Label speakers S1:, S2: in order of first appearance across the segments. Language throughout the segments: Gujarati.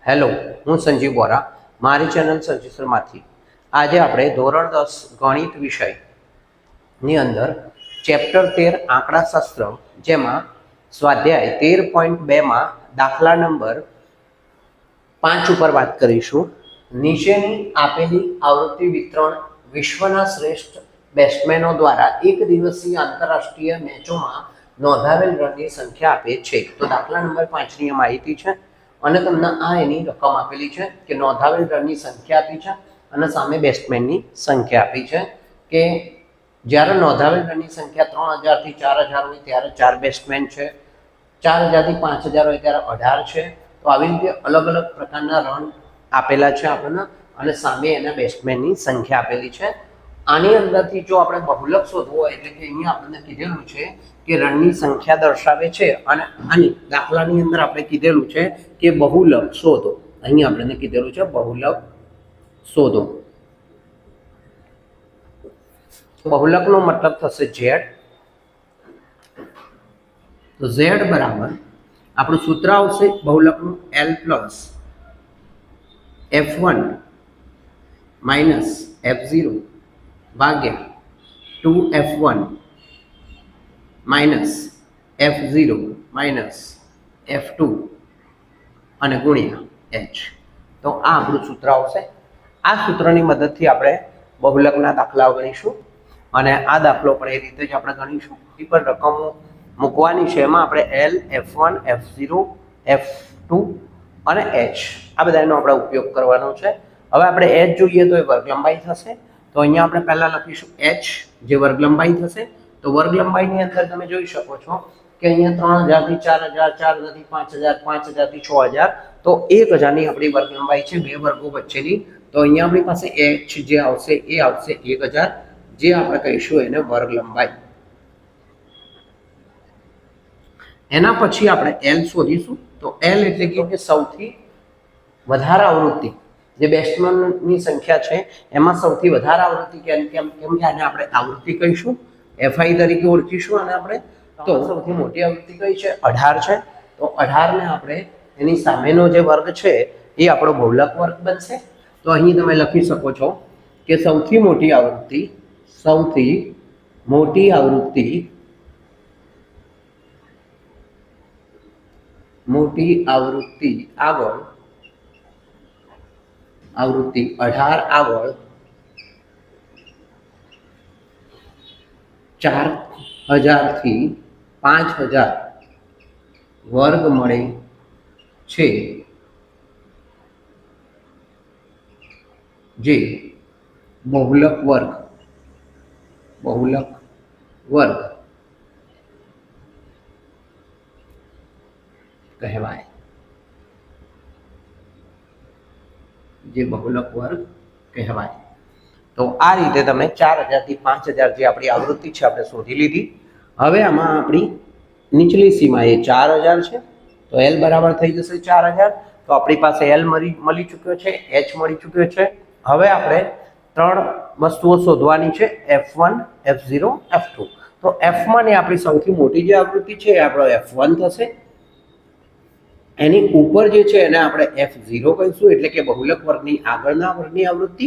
S1: હેલો, હું સંજીવ બોરા. મારી ચેનલ સંજીવમાંથી આજે આપણે ધોરણ 10 ગણિત વિષયની અંદર ચેપ્ટર 13 આંકડાશાસ્ત્ર, જેમાં સ્વાધ્યાય 13.2માં દાખલા નંબર 5 ઉપર વાત કરીશું. નીચેની આપેલી આવૃત્તિ વિતરણ વિશ્વના શ્રેષ્ઠ બેટ્સમેનો દ્વારા એક દિવસીય આંતરરાષ્ટ્રીય મેચોમાં નોંધાવેલ રનની સંખ્યા આપે છે. તો દાખલા નંબર 5ની માહિતી છે અને તમને આ એની રકમ આપેલી છે કે નોંધાવેલ રનની સંખ્યા આપી છે અને સામે બેટ્સમેનની સંખ્યા આપી છે કે જ્યારે નોંધાવેલ રનની સંખ્યા 3000 થી 4000 હોય ત્યારે 4 બેટ્સમેન છે, 4000 થી 5000 હોય ત્યારે 18 છે. તો આવી રીતે અલગ અલગ પ્રકારના રન આપેલા છે આપણને અને સામે એના બેટ્સમેનની સંખ્યા આપેલી છે. આની અંદરથી જો આપણે બહુલક શોધવો હોય એટલે કે અહીંયા આપણને કીધેલું છે કે રનની સંખ્યા દર્શાવે છે અને આની દાખલાની અંદર આપણે કીધેલું છે કે બહુલક શોધો. અહીંયા આપણને કીધેલું છે બહુલક શોધો. બહુલકનો મતલબ થશે ઝેડ. તો ઝેડ બરાબર આપણું સૂત્ર આવશે બહુલકનું L plus F1 minus F0 ભાગ્યા 2F1 minus F0 minus F2 અને ગુણ્યા H. તો આ આપણું સૂત્ર આવશે. આ સૂત્રની મદદથી આપણે બહુલકના દાખલાઓ ગણીશું અને આ દાખલો પણ એ રીતે જ આપણે ગણીશું. એ પર રકમો મૂકવાની છે. એમાં આપણે L, F1, F0, F2 અને H આ બધાનો આપણે ઉપયોગ કરવાનો છે. હવે આપણે H જોઈએ તો એ વર્ગ લંબાઈ થશે. તો અહીંયા આપણે પહેલા લખીશું H, જે વર્ગ લંબાઈ થશે. તો વર્ગ લંબાઈની અંદર તમે જોઈ શકો છો કે અહીંયા 3000 થી 4000, 4000 થી 5000, 5000 થી 6000. તો 1000 ની આપણી વર્ગ લંબાઈ છે, બે વર્ગો વચ્ચેની. તો અહીંયા આપણી પાસે H જે આવશે એ આવશે 1000, જે આપણે કહીશું એને વર્ગ લંબાઈ. એના પછી આપણે L શોધીશું. તો L એટલે કે સૌથી વધારે આવૃત્તિ, જે બેટ્સમેનની સંખ્યા છે એમાં સૌથી વધારે આવૃત્તિ કેમ કે આને આપણે આવૃત્તિ કહીશું, FI તરીકે ઓળખીશું. અને આપણે તો સૌથી મોટી આવૃત્તિ કઈ છે? 18 છે. તો 18 ને આપણે એની સામેનો જે વર્ગ છે એ આપણો બહુલક વર્ગ બનશે. તો અહીં તમે લખી શકો છો કે સૌથી મોટી આવૃત્તિ આગળ આવૃત્તિ 18 આગળ 4000 થી 5000 વર્ગ મળે છે, જે બહુલક વર્ગ કહેવાય. તો આ રીતે તમે 4000 થી 5000 જે આપણી આવૃત્તિ છે આપણે શોધી લીધી. હવે આમાં આપણી નીચલી સીમા એ 4000 છે. તો L બરાબર થઈ જશે 4000. તો આપણી પાસે L મળી ચૂક્યો છે, H મળી ચૂક્યો છે. હવે આપણે ત્રણ વસ્તુઓ શોધવાની છે, F1, F0, F2. તો F1 એ આપણી સૌથી મોટી જે આવૃત્તિ છે એ આપણો F1 થશે. એની ઉપર જે છે એને આપણે F0 કહીશું, એટલે કે બહુલક વર્ગની આગળના વર્ગની આવૃત્તિ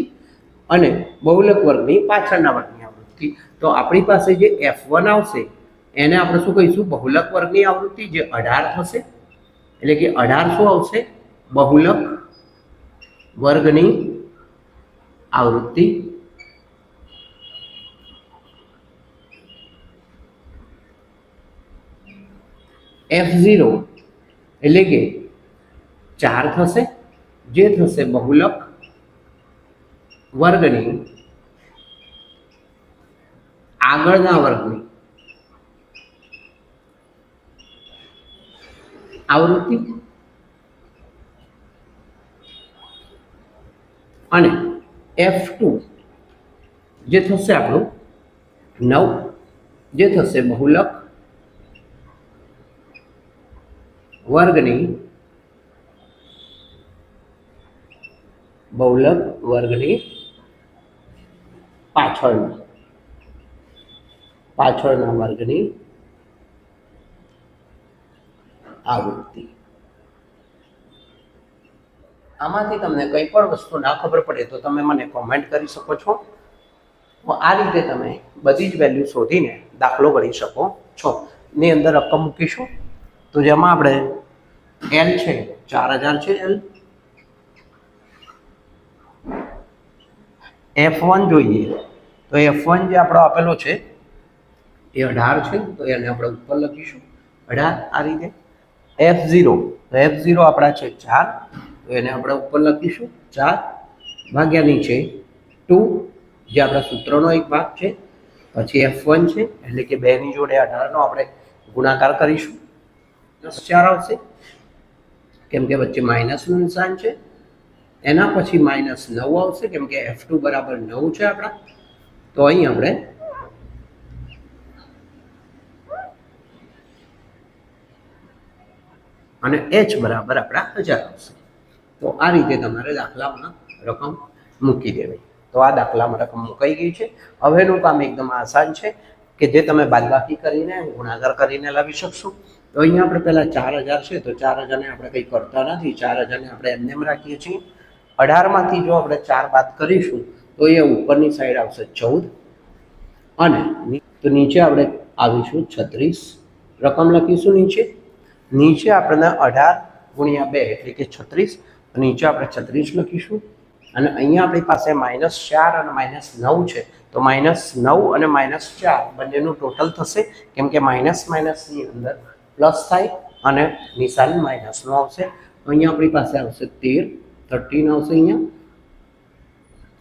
S1: અને બહુલક વર્ગની પાછળના વર્ગની આવૃત્તિ. તો આપણી પાસે જે F1 આવશે એને આપણે શું કહીશું? બહુલક વર્ગની આવૃત્તિ, જે 18 થશે. એટલે કે 18 શું આવશે? બહુલક વર્ગની આવૃત્તિ. F0 એટલે કે 4 થશે, જે થશે બહુલક વર્ગની આગળના વર્ગની આવૃત્તિ. અને F2 જે થશે આપણું 9, જે થશે બહુલક વર્ગની પાછળના વર્ગની આવૃત્તિ. આમાંથી તમને કંઈ પણ વસ્તુ ના ખબર પડે તો તમે મને કોમેન્ટ કરી શકો છો. આ રીતે તમે બધી જ વેલ્યુ શોધીને દાખલો ગણી શકો છો. ની અંદર રકમ મૂકીશું તો જેમાં આપણે એલ છે 4000 છે. એલ F1 જોઈએ તો F1 જે આપણો આપેલો છે એ 18 છે, તો એને આપણે ઉપર લખીશું 18 આ રીતે. F0 તો F0 આપણા છે 4, તો એને આપણે ઉપર લખીશું 4 ભાગ્યા નીચે 2 જે આપણા સૂત્રનો એક ભાગ છે. પછી F1 છે એટલે કે 2 ની જોડે 18 નો આપણે ગુણાકાર કરીશું, 4 આવશે કેમ કે વચ્ચે માઇનસનું નિશાન છે. એના પછી -9 આવશે કેમ કે F2 બરાબર 9 છે આપણા, તો અહીં આપણે અને H બરાબર આપણા 1000 આવશે. તો આ રીતે તમારે દાખલામાં રકમ મૂકી દેવી. તો આ દાખલામાં રકમ મુકાઈ ગઈ છે. હવેનું કામ એકદમ આસાન છે કે જે તમે બાદબાકી કરીને ગુણાકાર કરીને લાવી શકશો. તો અહીંયા આપણે પહેલાં 4000 છે તો 4000 ને આપણે કંઈ કરતા નથી, 4000 ને આપણે એમને એમ રાખીએ છીએ. 18 માંથી જો આપણે 4 બાદ કરીશું તો એ ઉપરની સાઈડ આવશે 14 અને તો નીચે આપણે આવીશું 36. રકમ લખીશું નીચે આપણને 18 ગુણ્યા 2 એટલે કે 36, નીચે આપણે 36 લખીશું. અને અહીંયા આપણી પાસે -4 અને -9 છે, તો -9 અને -4 બંનેનું ટોટલ થશે કેમ કે માઇનસ માઇનસની અંદર પ્લસ થાય અને નિશાન માઇનસનું આવશે. અહીંયા આપણી પાસે આવશે 13 આવશે અહીંયા,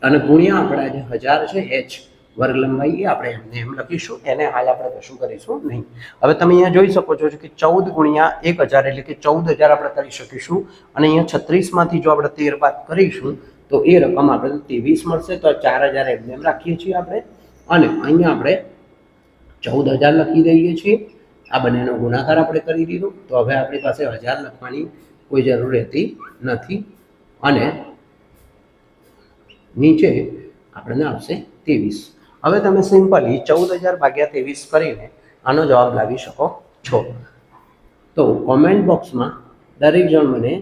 S1: અને ગુણ્યા આપણા જે 1000 છે H વર્ગ લંબાઈ એ આપણે એમને એમ લખીશું. એને હાલ આપણે કશું કરીશું નહીં. હવે તમે અહીંયા જોઈ શકો છો કે 14 ગુણ્યા 1000 એટલે કે 14000 આપણે કરી શકીશું. અને અહીંયા 36 માંથી જો આપણે 13 બાદ કરીશું તો એ રકમ આપણે 23 મળશે. તો 4000 એમને એમ રાખીએ છીએ આપણે, અને અહીંયા આપણે 14000 લખી દઈએ છીએ. આ બંનેનો ગુણાકાર આપણે કરી દીધો, તો હવે આપણી પાસે 1000 લખવાની કોઈ જરૂર રહેતી નથી. અને નીચે આપણને આવશે 23. હવે તમે સિમ્પલી 14000 ભાગ્યા 23 કરીને આનો જવાબ લાવી શકો છો. તો કોમેન્ટ બોક્સમાં દરેક જણ મને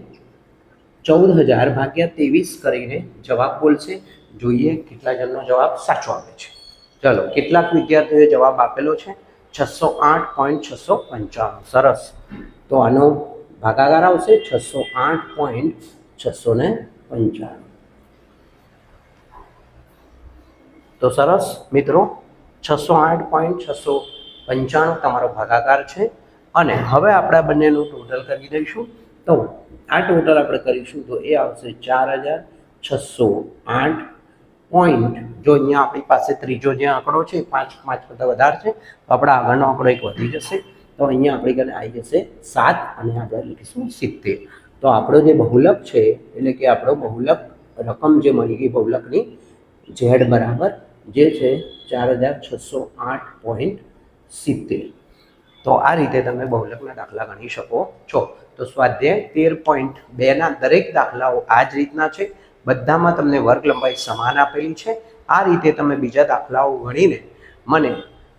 S1: 14000 ભાગ્યા 23 કરીને જવાબ બોલશે. જોઈએ કેટલા જણનો જવાબ સાચો આવે છે. ચલો, કેટલાક વિદ્યાર્થીઓએ જવાબ આપેલો છે 608.695. સરસ. તો આનો ભાગાકાર આવશે 608.695. તો સરસ મિત્રો, 608.695 તમારો ભાગાકાર છે. અને હવે આપણે બંનેનું ટોટલ કરી દઈશું. તો આ ટોટલ આપણે કરીશું તો એ આવશે 4608 પોઈન્ટ. જો અહીંયા આપણી પાસે ત્રીજો જે આંકડો છે 5 કરતાં વધારે છે તો આપણા આગળનો આંકડો એક વધી જશે. તો અહીંયા આપણી ઘરે આવી જશે 7 અને આપણે લખીશું 70. તો આપણો જે બહુલક છે એટલે કે આપણો બહુલક રકમ જે મળી ગઈ બહુલકની Z બરાબર જે છે 4608.70. તો આ રીતે તમે બહુલકના દાખલા ગણી શકો છો. તો સ્વાધ્યાય 13.2ના દરેક દાખલાઓ આ જ રીતના છે. બધામાં તમને વર્ગ લંબાઈ સમાન આપેલી છે. આ રીતે તમે બીજા દાખલાઓ ગણીને મને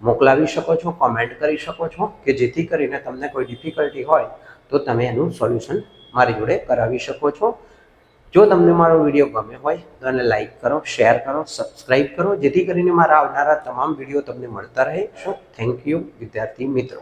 S1: મોકલાવી શકો છો, કોમેન્ટ કરી શકો છો કે જેથી કરીને તમને કોઈ ડિફિકલ્ટી હોય તો તમે એનું સોલ્યુશન મારી જોડે કરાવી શકો છો. જો તમને મારો વિડીયો ગમે હોય તો એને લાઈક કરો, શેર કરો, સબસ્ક્રાઈબ કરો જેથી કરીને મારા આવનારા તમામ વિડીયો તમને મળતા રહે. થેન્ક યુ વિદ્યાર્થી મિત્રો.